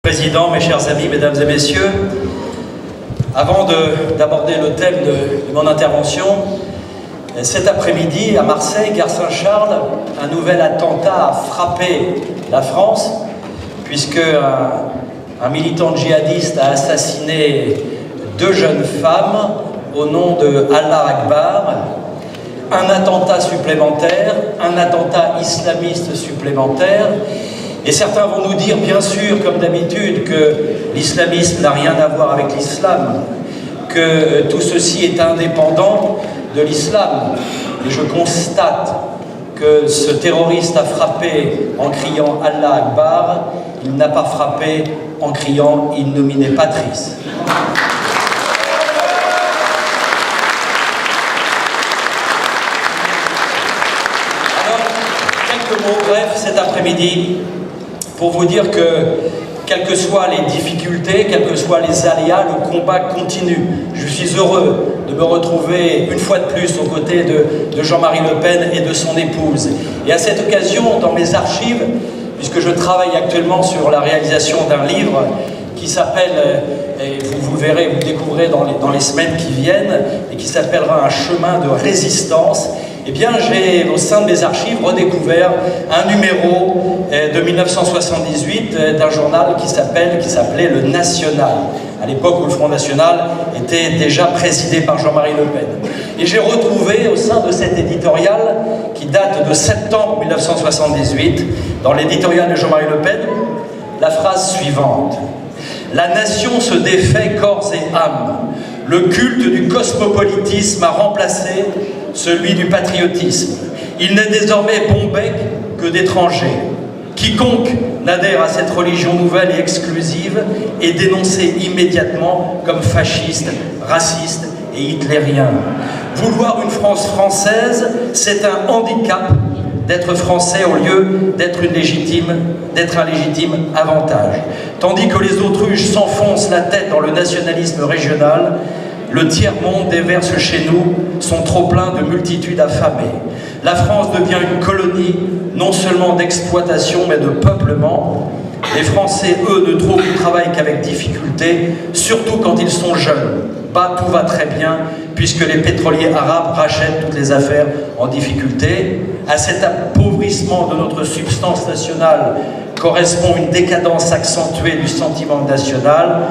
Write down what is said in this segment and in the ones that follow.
Président, mes chers amis, mesdames et messieurs, avant d'aborder le thème de mon intervention, cet après-midi à Marseille, gare Saint-Charles, un nouvel attentat a frappé la France, puisque un militant djihadiste a assassiné 2 jeunes femmes au nom de Allah Akbar. Un attentat supplémentaire, un attentat islamiste supplémentaire. Et certains vont nous dire, bien sûr, comme d'habitude, que l'islamisme n'a rien à voir avec l'islam, que tout ceci est indépendant de l'islam. Et je constate que ce terroriste a frappé en criant Allah Akbar, il n'a pas frappé en criant In nomine Patris. Bref, cet après-midi, pour vous dire que, quelles que soient les difficultés, quels que soient les aléas, le combat continue. Je suis heureux de me retrouver une fois de plus aux côtés de Jean-Marie Le Pen et de son épouse. Et à cette occasion, dans mes archives, puisque je travaille actuellement sur la réalisation d'un livre qui s'appelle, et vous verrez, vous découvrirez dans les semaines qui viennent, et qui s'appellera Un chemin de résistance. Eh bien, j'ai, au sein de mes archives, redécouvert un numéro de 1978 d'un journal qui s'appelait Le National, à l'époque où le Front National était déjà présidé par Jean-Marie Le Pen. Et j'ai retrouvé, au sein de cet éditorial, qui date de septembre 1978, dans l'éditorial de Jean-Marie Le Pen, la phrase suivante. « La nation se défait corps et âme. Le culte du cosmopolitisme a remplacé celui du patriotisme. Il n'est désormais bon bec que d'étrangers. Quiconque n'adhère à cette religion nouvelle et exclusive est dénoncé immédiatement comme fasciste, raciste et hitlérien. Vouloir une France française, c'est un handicap d'être français au lieu d'être un légitime avantage. Tandis que les autruches s'enfoncent la tête dans le nationalisme régional, le tiers-monde déverse chez nous son trop-plein de multitudes affamées. La France devient une colonie, non seulement d'exploitation, mais de peuplement. Les Français, eux, ne trouvent du travail qu'avec difficulté, surtout quand ils sont jeunes. Bah, tout va très bien, puisque les pétroliers arabes rachètent toutes les affaires en difficulté. À cet appauvrissement de notre substance nationale correspond une décadence accentuée du sentiment national.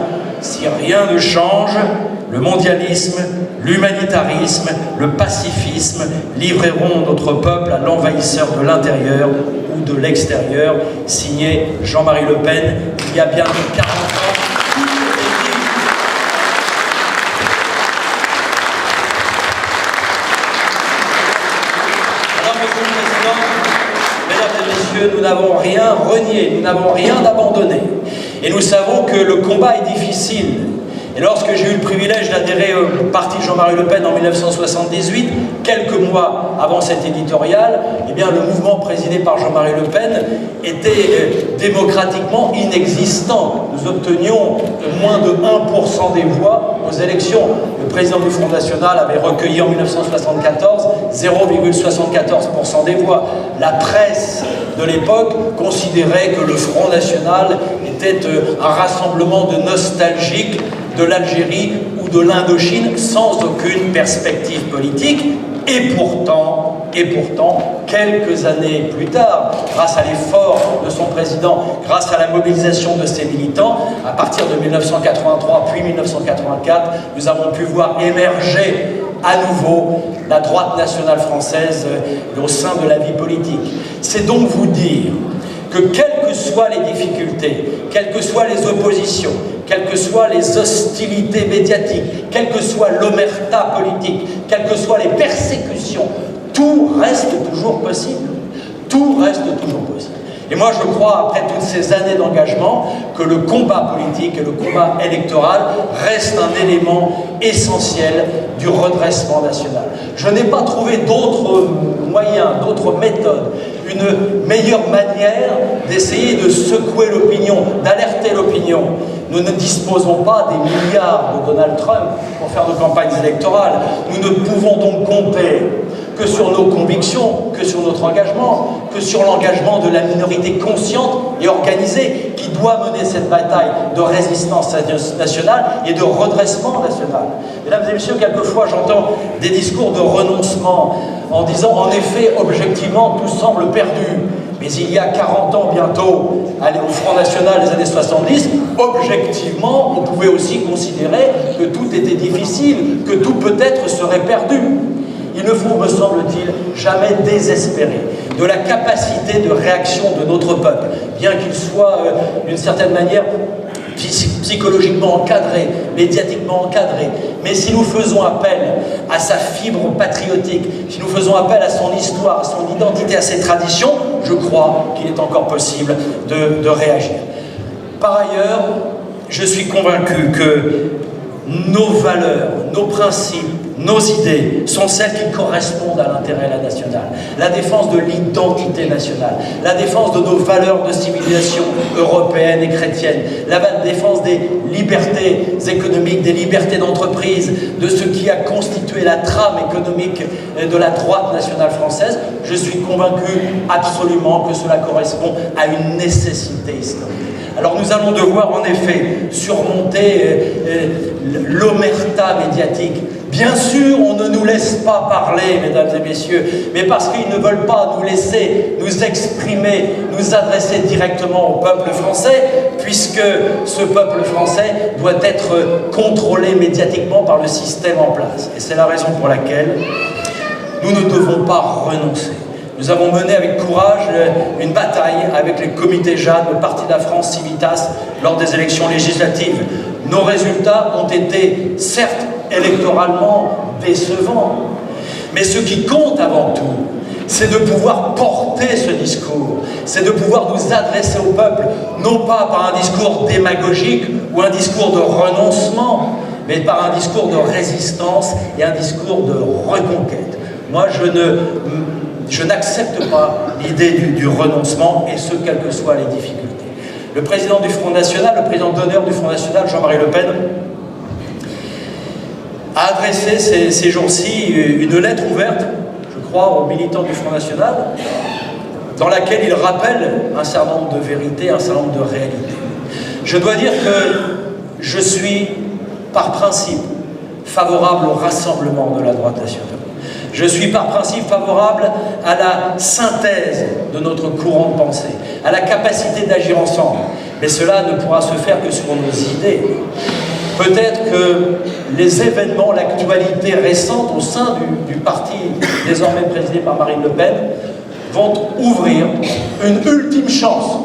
Si rien ne change, le mondialisme, l'humanitarisme, le pacifisme livreront notre peuple à l'envahisseur de l'intérieur ou de l'extérieur, signé Jean-Marie Le Pen, il y a bien 40 ans. Alors, Monsieur le Président, Mesdames et Messieurs, nous n'avons rien renié, nous n'avons rien abandonné. Et nous savons que le combat est difficile. Et lorsque j'ai eu le privilège d'adhérer au parti Jean-Marie Le Pen en 1978, quelques mois avant cet éditorial, eh bien, le mouvement présidé par Jean-Marie Le Pen était démocratiquement inexistant. Nous obtenions moins de 1% des voix aux élections. Le président du Front National avait recueilli en 1974 0,74% des voix. La presse de l'époque considérait que le Front National était un rassemblement de nostalgiques de l'Algérie ou de l'Indochine sans aucune perspective politique. Et pourtant, quelques années plus tard, grâce à l'effort de son président, grâce à la mobilisation de ses militants, à partir de 1983 puis 1984, nous avons pu voir émerger à nouveau la droite nationale française au sein de la vie politique. C'est donc vous dire que quelles que soient les difficultés, quelles que soient les oppositions, quelles que soient les hostilités médiatiques, quelle que soit l'omerta politique, quelles que soient les persécutions, tout reste toujours possible. Tout reste toujours possible. Et moi je crois, après toutes ces années d'engagement, que le combat politique et le combat électoral restent un élément essentiel du redressement national. Je n'ai pas trouvé d'autres moyens, d'autres méthodes, une meilleure manière d'essayer de secouer l'opinion, d'alerter l'opinion. Nous ne disposons pas des milliards de Donald Trump pour faire de campagnes électorales. Nous ne pouvons donc compter que sur nos convictions, que sur notre engagement, que sur l'engagement de la minorité consciente et organisée qui doit mener cette bataille de résistance nationale et de redressement national. Mesdames et messieurs, quelquefois j'entends des discours de renoncement en disant en effet, objectivement, tout semble perdu. Mais il y a 40 ans bientôt, au Front National des années 70, objectivement, on pouvait aussi considérer que tout était difficile, que tout peut-être serait perdu. Il ne faut, me semble-t-il, jamais désespérer de la capacité de réaction de notre peuple, bien qu'il soit, d'une certaine manière, psychologiquement encadré, médiatiquement encadré. Mais si nous faisons appel à sa fibre patriotique, si nous faisons appel à son histoire, à son identité, à ses traditions, je crois qu'il est encore possible de réagir. Par ailleurs, je suis convaincu que nos valeurs, nos principes, nos idées sont celles qui correspondent à l'intérêt national. La défense de l'identité nationale, la défense de nos valeurs de civilisation européenne et chrétienne, la défense des libertés économiques, des libertés d'entreprise, de ce qui a constitué la trame économique de la droite nationale française. Je suis convaincu absolument que cela correspond à une nécessité historique. Alors nous allons devoir en effet surmonter l'omerta médiatique. Bien sûr, on ne nous laisse pas parler, mesdames et messieurs, mais parce qu'ils ne veulent pas nous laisser nous exprimer, nous adresser directement au peuple français, puisque ce peuple français doit être contrôlé médiatiquement par le système en place. Et c'est la raison pour laquelle nous ne devons pas renoncer. Nous avons mené avec courage une bataille avec les comités Jeanne, le Parti de la France, Civitas, lors des élections législatives. Nos résultats ont été, certes, électoralement décevants, mais ce qui compte avant tout, c'est de pouvoir porter ce discours, c'est de pouvoir nous adresser au peuple, non pas par un discours démagogique ou un discours de renoncement, mais par un discours de résistance et un discours de reconquête. Moi, je n'accepte pas l'idée du renoncement, et ce, quelles que soient les difficultés. Le président du Front National, le président d'honneur du Front National, Jean-Marie Le Pen, a adressé ces jours-ci une lettre ouverte, je crois, aux militants du Front National, dans laquelle il rappelle un certain nombre de vérités, un certain nombre de réalités. Je dois dire que je suis, par principe, favorable au rassemblement de la droite nationale. Je suis par principe favorable à la synthèse de notre courant de pensée, à la capacité d'agir ensemble. Mais cela ne pourra se faire que sur nos idées. Peut-être que les événements, l'actualité récente au sein du parti désormais présidé par Marine Le Pen vont ouvrir une ultime chance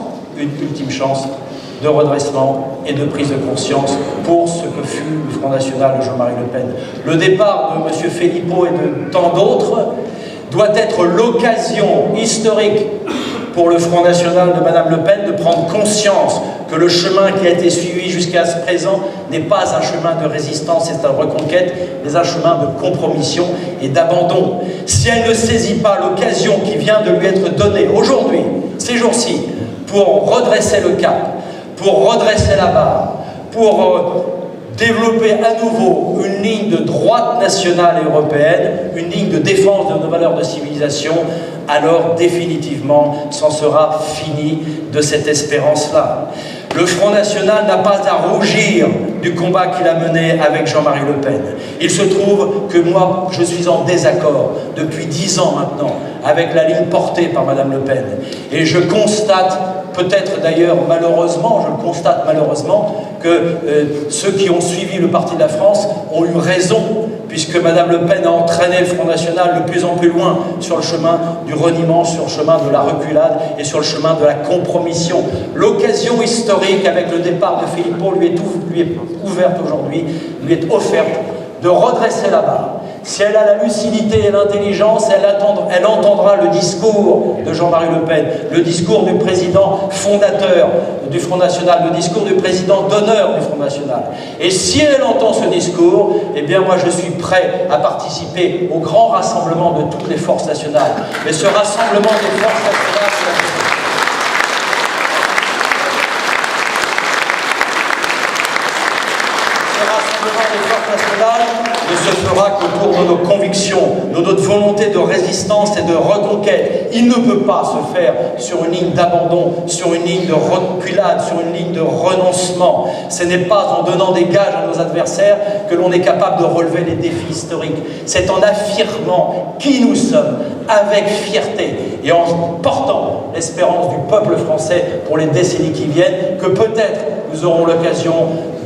de redressement et de prise de conscience pour ce que fut le Front National de Jean-Marie Le Pen. Le départ de M. Philippot et de tant d'autres doit être l'occasion historique pour le Front National de Mme Le Pen de prendre conscience que le chemin qui a été suivi jusqu'à ce présent n'est pas un chemin de résistance et de reconquête, mais un chemin de compromission et d'abandon. Si elle ne saisit pas l'occasion qui vient de lui être donnée aujourd'hui, ces jours-ci, pour redresser le cap, pour redresser la barre, pour développer à nouveau une ligne de droite nationale et européenne, une ligne de défense de nos valeurs de civilisation, alors définitivement, c'en sera fini de cette espérance-là. Le Front National n'a pas à rougir du combat qu'il a mené avec Jean-Marie Le Pen. Il se trouve que moi, je suis en désaccord depuis 10 ans maintenant avec la ligne portée par Mme Le Pen. Et je constate, peut-être d'ailleurs malheureusement, que ceux qui ont suivi le Parti de la France ont eu raison, puisque Mme Le Pen a entraîné le Front National de plus en plus loin sur le chemin du reniement, sur le chemin de la reculade et sur le chemin de la compromission. L'occasion historique avec le départ de Philippot lui est ouverte aujourd'hui, lui est offerte de redresser la barre. Si elle a la lucidité et l'intelligence, elle entendra le discours de Jean-Marie Le Pen, le discours du président fondateur du Front National, le discours du président d'honneur du Front National. Et si elle entend ce discours, eh bien moi je suis prêt à participer au grand rassemblement de toutes les forces nationales. Mais ce rassemblement des forces nationales, ce rassemblement rassemblement des forces nationales ne se fera qu'autour de nos convictions, de notre volonté de résistance et de reconquête. Il ne peut pas se faire sur une ligne d'abandon, sur une ligne de reculade, sur une ligne de renoncement. Ce n'est pas en donnant des gages à nos adversaires que l'on est capable de relever les défis historiques. C'est en affirmant qui nous sommes, avec fierté, et en portant l'espérance du peuple français pour les décennies qui viennent, que peut-être nous aurons l'occasion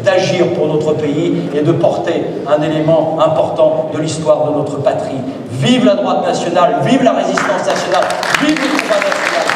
d'agir pour notre pays et de porter un élément important de l'histoire de notre patrie. Vive la droite nationale, vive la résistance nationale, vive le combat national.